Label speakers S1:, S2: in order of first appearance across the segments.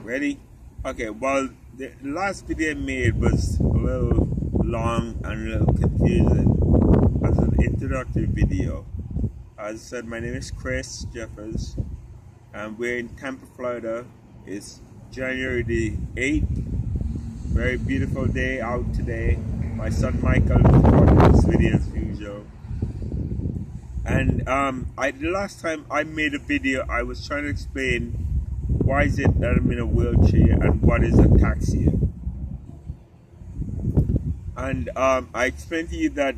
S1: Ready? Okay, well, the last video I made was a little long and a little confusing as an introductory video. As I said, my name is Chris Jeffers, and we're in Tampa, Florida. It's January the 8th. Very beautiful day out today. My son Michael is recording this video as usual. And the last time I made a video, I was trying to explain why is it that I'm in a wheelchair and what is ataxia. And I explained to you that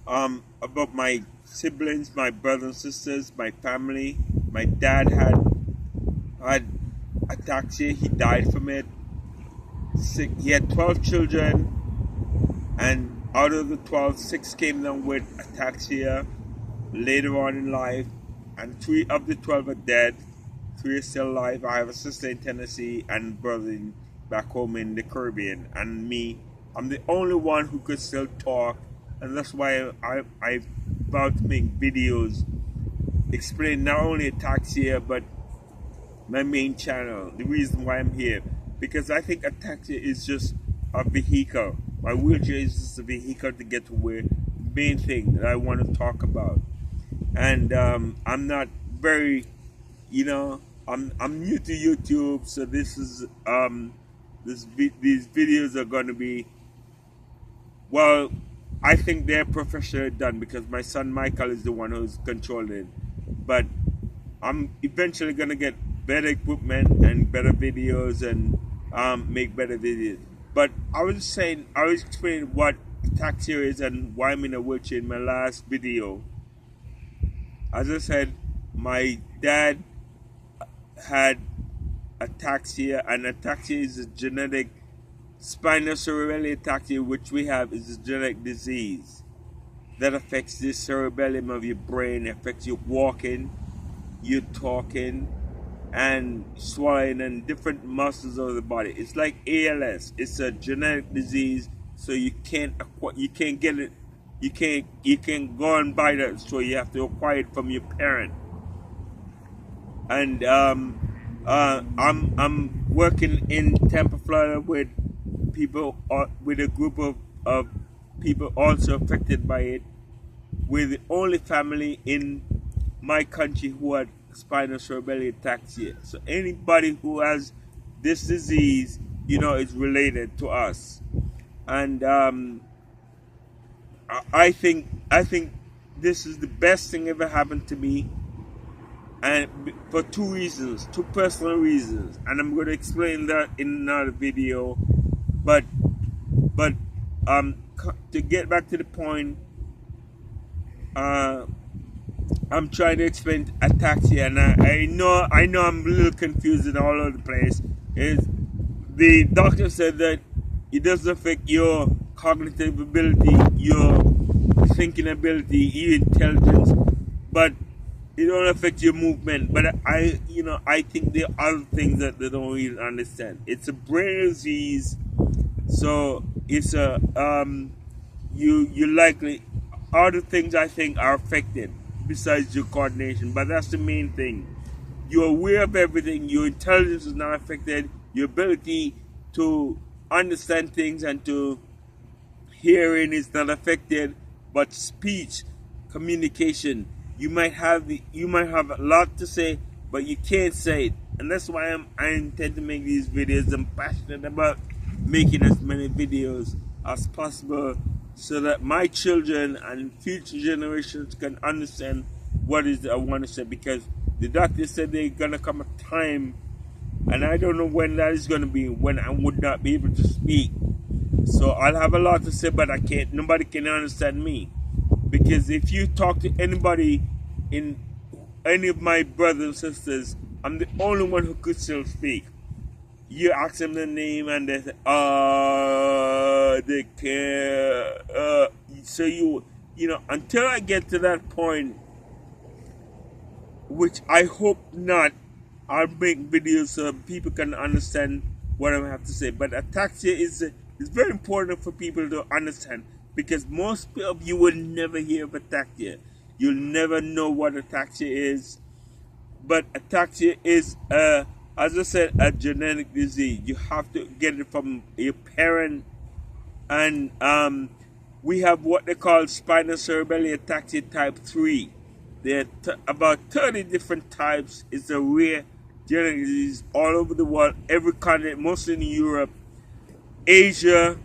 S1: about my siblings, my brothers and sisters, my family. My dad had ataxia. He died from it. He had 12 children, and out of the 12, 6 came down with ataxia later on in life, and 3 of the 12 are dead. 3 are still alive. I have a sister in Tennessee and brother back home in the Caribbean, and me. I'm the only one who could still talk, and that's why I'm about to make videos explain not only ataxia but my main channel. The reason why I'm here, because I think ataxia is just a vehicle. My wheelchair is just a vehicle to get to where the main thing that I want to talk about. And I'm not very, I'm new to YouTube, so this is these videos are going to be, well, I think they're professionally done because my son Michael is the one who's controlling it. But I'm eventually going to get better equipment and better videos and make better videos. But I was explaining what ataxia is and why I'm in a wheelchair in my last video. As I said, my dad had ataxia, and ataxia is a genetic spinocerebellar ataxia, which we have, is a genetic disease that affects the cerebellum of your brain. It affects your walking, your talking, and swallowing, and different muscles of the body. It's like ALS. It's a genetic disease, so you can't get it. You can't go and buy that, so you have to acquire it from your parent. And I'm working in Tampa, Florida, with people, with a group of people also affected by it. We're the only family in my country who had spinocerebellar ataxia. So anybody who has this disease, is related to us. And I think this is the best thing ever happened to me, and for 2 reasons, 2 personal reasons, and I'm going to explain that in another video. But to get back to the point, I'm trying to explain ataxia, and I know I'm a little confused and all over the place. The doctor said that it doesn't affect your cognitive ability, your thinking ability, your intelligence, but it don't affect your movement. But I think there are other things that they don't really understand. It's a brain disease, so it's a you likely other things I think are affected besides your coordination, but that's the main thing. You're aware of everything. Your intelligence is not affected. Your ability to understand things and to hearing is not affected, but speech, communication, you might have a lot to say, but you can't say it. And that's why I intend to make these videos. I'm passionate about making as many videos as possible so that my children and future generations can understand what it is I want to say, because the doctor said there's gonna come a time, and I don't know when that is going to be, when I would not be able to speak. So I'll have a lot to say, but I can't. Nobody can understand me, because if you talk to anybody, in any of my brothers and sisters, I'm the only one who could still speak. You ask them the name, and they say, they can't. So until I get to that point, which I hope not, I'll make videos so people can understand what I have to say. But ataxia is very important for people to understand, because most of you will never hear of ataxia. You'll never know what ataxia is. But ataxia is a as I said, a genetic disease. You have to get it from your parent, and we have what they call spinocerebellar ataxia type 3. There are about 30 different types. It's a rare genetic disease all over the world, every continent, mostly in Europe, Asia,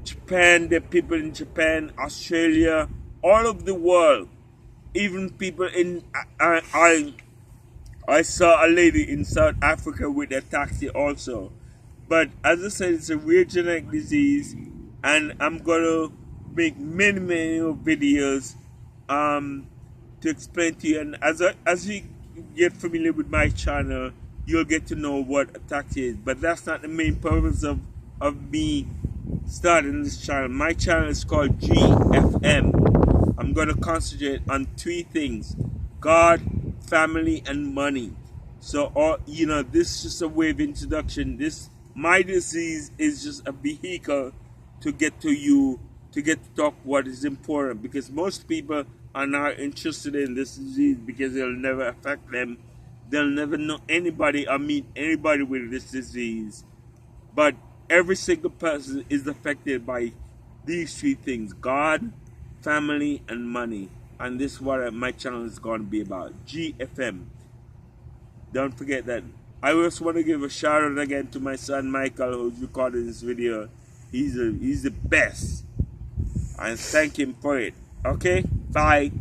S1: Japan. There are people in Japan, Australia, all over the world. Even people in I saw a lady in South Africa with ataxia also. But as I said, it's a rare genetic disease, and I'm gonna make many more videos to explain to you. And as you get familiar with my channel, you'll get to know what ataxia is. But that's not the main purpose of me starting this channel. My channel is called GFM. I'm gonna concentrate on 3 things: God, family, and money. So, this is just a way of introduction. My disease is just a vehicle to get to you, to get to talk what is important, because most people are not interested in this disease because it'll never affect them. They'll never know anybody or meet anybody with this disease. But every single person is affected by these 3 things: God, family, and money. And this is what my channel is going to be about. GFM. Don't forget that. I also want to give a shout out again to my son Michael, who's recording this video. He's the best. And thank him for it. Okay? Bye.